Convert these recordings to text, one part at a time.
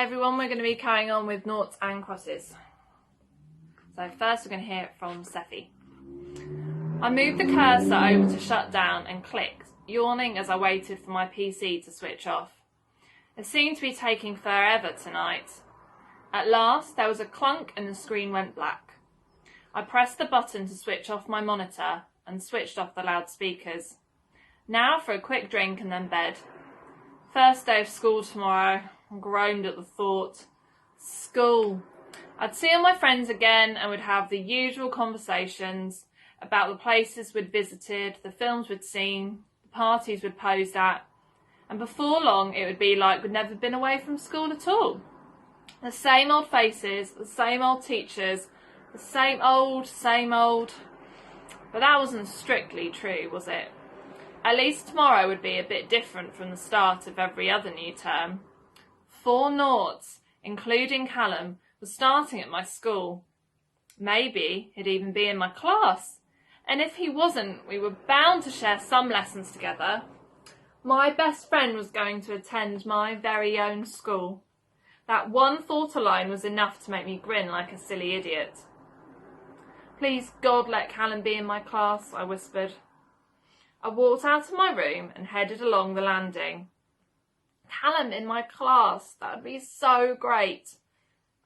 everyone, we're going to be carrying on with noughts and crosses. So first we're going to hear it from Seffi. I moved the cursor over to shut down and clicked, yawning as I waited for my PC to switch off. It seemed to be taking forever tonight. At last there was a clunk and the screen went black. I pressed the button to switch off my monitor and switched off the loudspeakers. Now for a quick drink and then bed. First day of school tomorrow. I groaned at the thought. School. I'd see all my friends again and would have the usual conversations about the places we'd visited, the films we'd seen, the parties we'd posed at, and before long it would be like we'd never been away from school at all. The same old faces, the same old teachers, the same old. But that wasn't strictly true, was it? At least tomorrow would be a bit different from the start of every other new term. 4 noughts, including Callum, was starting at my school. Maybe he'd even be in my class. And if he wasn't, we were bound to share some lessons together. My best friend was going to attend my very own school. That one thought alone was enough to make me grin like a silly idiot. Please, God, let Callum be in my class, I whispered. I walked out of my room and headed along the landing. Callum in my class, that would be so great.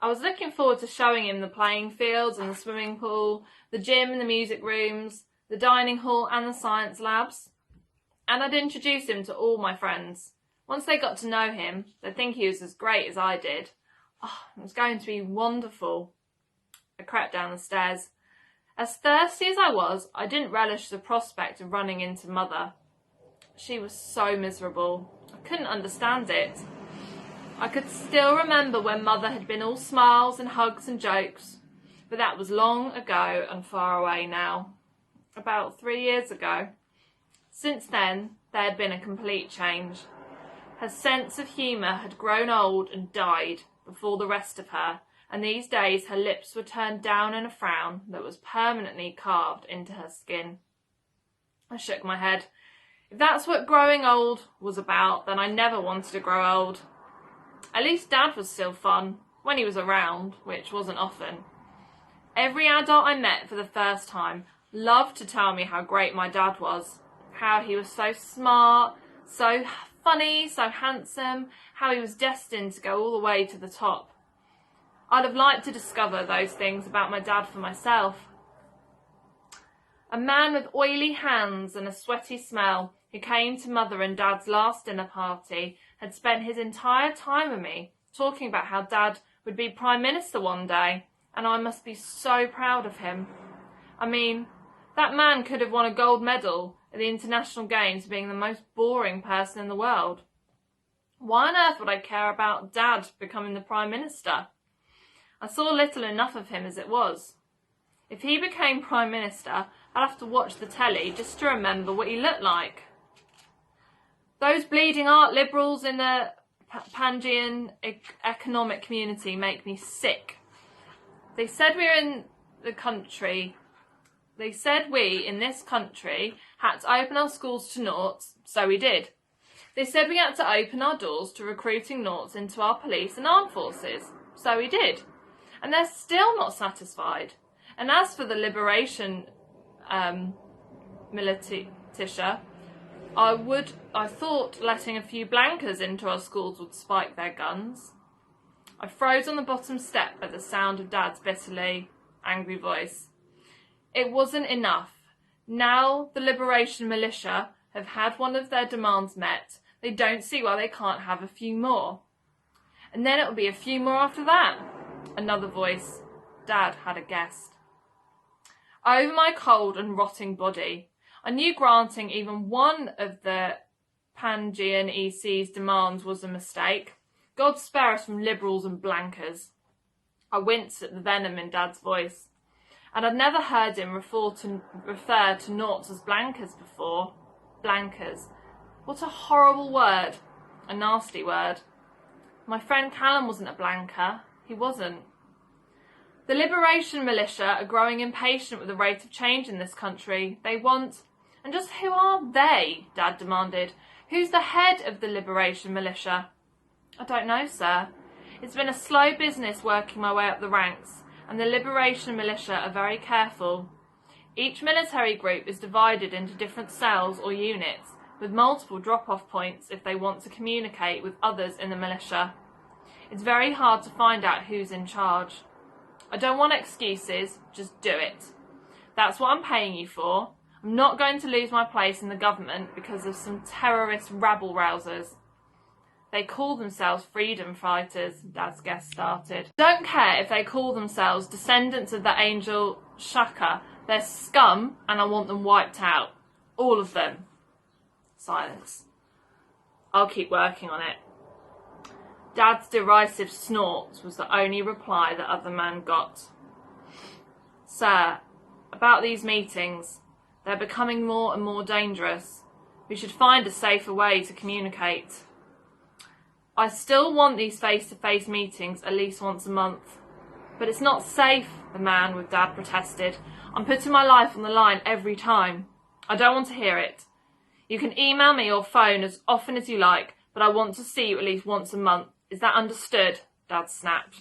I was looking forward to showing him the playing fields and the swimming pool, the gym and the music rooms, the dining hall and the science labs. And I'd introduce him to all my friends. Once they got to know him, they'd think he was as great as I did. Oh, it was going to be wonderful. I crept down the stairs. As thirsty as I was, I didn't relish the prospect of running into Mother. She was so miserable. I couldn't understand it. I could still remember when Mother had been all smiles and hugs and jokes, but that was long ago and far away now. About 3 years ago. Since then, there had been a complete change. Her sense of humour had grown old and died before the rest of her, and these days her lips were turned down in a frown that was permanently carved into her skin. I shook my head. If that's what growing old was about, then I never wanted to grow old. At least Dad was still fun, when he was around, which wasn't often. Every adult I met for the first time loved to tell me how great my dad was, how he was so smart, so funny, so handsome, how he was destined to go all the way to the top. I'd have liked to discover those things about my dad for myself. A man with oily hands and a sweaty smell who came to Mother and Dad's last dinner party had spent his entire time with me talking about how Dad would be Prime Minister one day, and I must be so proud of him. I mean, that man could have won a gold medal at the International Games being the most boring person in the world. Why on earth would I care about Dad becoming the Prime Minister? I saw little enough of him as it was. If he became Prime Minister, I'd have to watch the telly just to remember what he looked like. Those bleeding art liberals in the Pangean economic community make me sick. They said we in this country had to open our schools to noughts, so we did. They said we had to open our doors to recruiting noughts into our police and armed forces, so we did. And they're still not satisfied. And as for the liberation militia, I thought letting a few blankers into our schools would spike their guns. I froze on the bottom step at the sound of Dad's bitterly angry voice. It wasn't enough. Now the liberation militia have had one of their demands met. They don't see why they can't have a few more. And then it'll be a few more after that. Another voice. Dad had a guest. Over my cold and rotting body, I knew granting even one of the Pangean EC's demands was a mistake. God spare us from liberals and blankers. I winced at the venom in Dad's voice, and I'd never heard him refer to noughts as blankers before. Blankers. What a horrible word. A nasty word. My friend Callum wasn't a blanker. He wasn't. The liberation militia are growing impatient with the rate of change in this country. They want... And just who are they? Dad demanded. Who's the head of the liberation militia? I don't know, sir. It's been a slow business working my way up the ranks, and the Liberation Militia are very careful. Each military group is divided into different cells or units, with multiple drop-off points if they want to communicate with others in the militia. It's very hard to find out who's in charge. I don't want excuses, just do it. That's what I'm paying you for. I'm not going to lose my place in the government because of some terrorist rabble-rousers. They call themselves freedom fighters, Dad's guest started. Don't care if they call themselves descendants of the angel Shaka. They're scum and I want them wiped out. All of them. Silence. I'll keep working on it. Dad's derisive snort was the only reply the other man got. Sir, about these meetings, they're becoming more and more dangerous. We should find a safer way to communicate. I still want these face-to-face meetings at least once a month. But it's not safe, the man with Dad protested. I'm putting my life on the line every time. I don't want to hear it. You can email me or phone as often as you like, but I want to see you at least once a month. Is that understood? Dad snapped.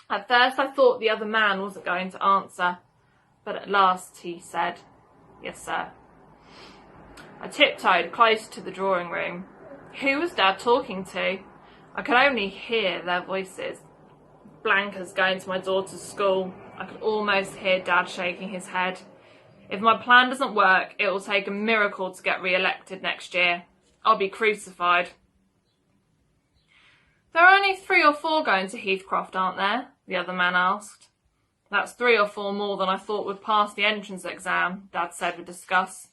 At first I thought the other man wasn't going to answer, but at last he said, "Yes, sir." I tiptoed close to the drawing room. Who was Dad talking to? I could only hear their voices. Blanca's going to my daughter's school. I could almost hear Dad shaking his head. If my plan doesn't work, it will take a miracle to get re-elected next year. I'll be crucified. There are only 3 or 4 going to Heathcroft, aren't there? The other man asked. That's 3 or 4 more than I thought would pass the entrance exam, Dad said with disgust.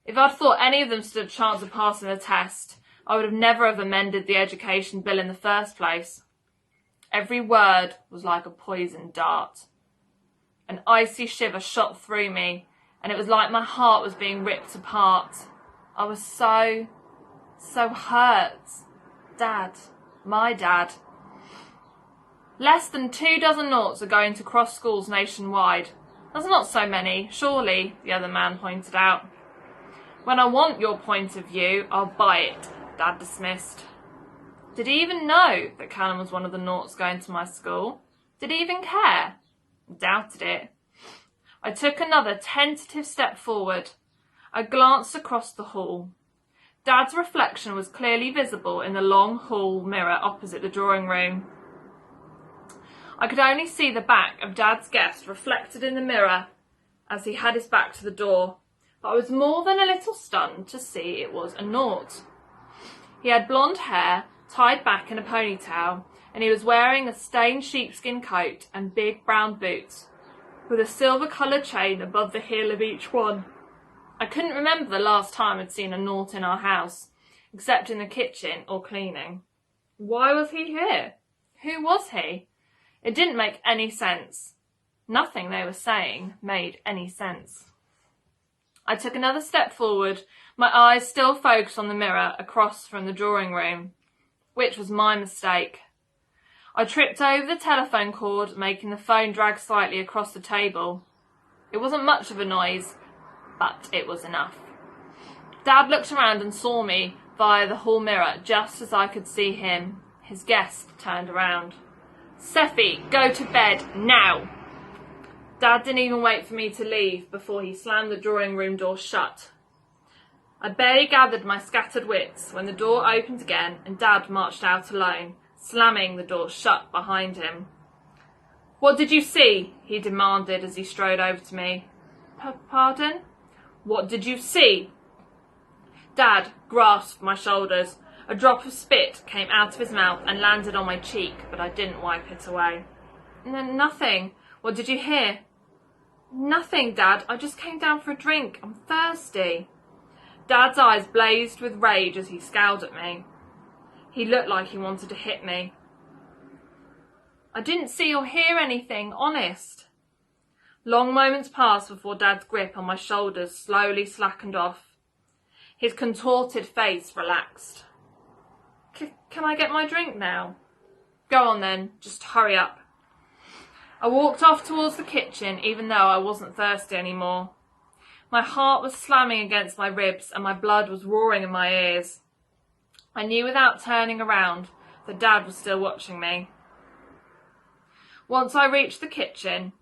If I'd thought any of them stood a chance of passing the test, I would have never have amended the education bill in the first place. Every word was like a poisoned dart. An icy shiver shot through me, and it was like my heart was being ripped apart. I was so hurt. Dad, my dad. Less than 24 Noughts are going to cross schools nationwide. That's not so many, surely, the other man pointed out. When I want your point of view, I'll buy it, Dad dismissed. Did he even know that Callum was one of the Noughts going to my school? Did he even care? I doubted it. I took another tentative step forward. I glanced across the hall. Dad's reflection was clearly visible in the long hall mirror opposite the drawing room. I could only see the back of Dad's guest reflected in the mirror as he had his back to the door, but I was more than a little stunned to see it was a Nought. He had blonde hair, tied back in a ponytail, and he was wearing a stained sheepskin coat and big brown boots, with a silver-coloured chain above the heel of each one. I couldn't remember the last time I'd seen a Nought in our house, except in the kitchen or cleaning. Why was he here? Who was he? It didn't make any sense. Nothing they were saying made any sense. I took another step forward, my eyes still focused on the mirror across from the drawing room, which was my mistake. I tripped over the telephone cord, making the phone drag slightly across the table. It wasn't much of a noise, but it was enough. Dad looked around and saw me via the hall mirror just as I could see him. His guest turned around. Seffi, go to bed, now! Dad didn't even wait for me to leave before he slammed the drawing room door shut. I barely gathered my scattered wits when the door opened again and Dad marched out alone, slamming the door shut behind him. What did you see? He demanded as he strode over to me. Pardon? What did you see? Dad grasped my shoulders. A drop of spit came out of his mouth and landed on my cheek, but I didn't wipe it away. Nothing. What did you hear? Nothing, Dad. I just came down for a drink. I'm thirsty. Dad's eyes blazed with rage as he scowled at me. He looked like he wanted to hit me. I didn't see or hear anything, honest. Long moments passed before Dad's grip on my shoulders slowly slackened off. His contorted face relaxed. Can I get my drink now? Go on then, just hurry up. I walked off towards the kitchen even though I wasn't thirsty anymore. My heart was slamming against my ribs and my blood was roaring in my ears. I knew without turning around but Dad was still watching me. Once I reached the kitchen,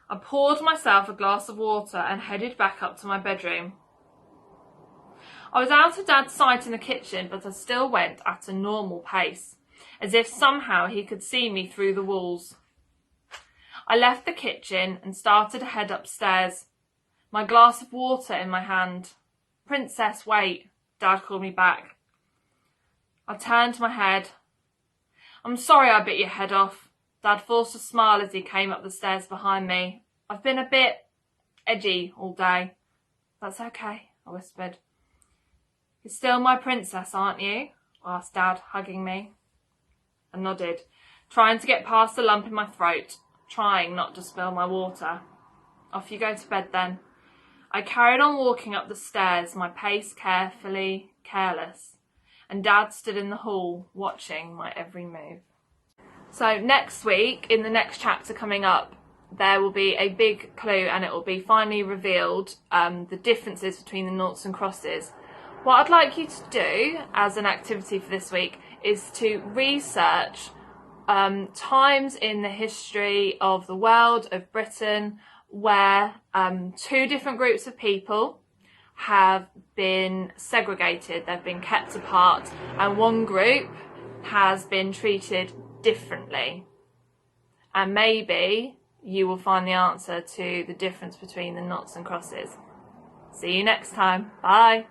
I poured myself a glass of water and headed back up to my bedroom. I was out of Dad's sight in the kitchen, but I still went at a normal pace, as if somehow he could see me through the walls. I left the kitchen and started to head upstairs, my glass of water in my hand. "Princess, wait," Dad called me back. I turned my head. "I'm sorry I bit your head off." Dad forced a smile as he came up the stairs behind me. "I've been a bit edgy all day." "That's okay," I whispered. "You're still my princess, aren't you?" asked Dad, hugging me. I nodded, trying to get past the lump in my throat, trying not to spill my water. "Off you go to bed then." I carried on walking up the stairs, my pace carefully careless, and Dad stood in the hall, watching my every move. So next week, in the next chapter coming up, there will be a big clue, and it will be finally revealed the differences between the noughts and crosses. What I'd like you to do as an activity for this week is to research times in the history of the world, of Britain, where two different groups of people have been segregated, they've been kept apart, and one group has been treated differently. And maybe you will find the answer to the difference between the noughts and crosses. See you next time. Bye.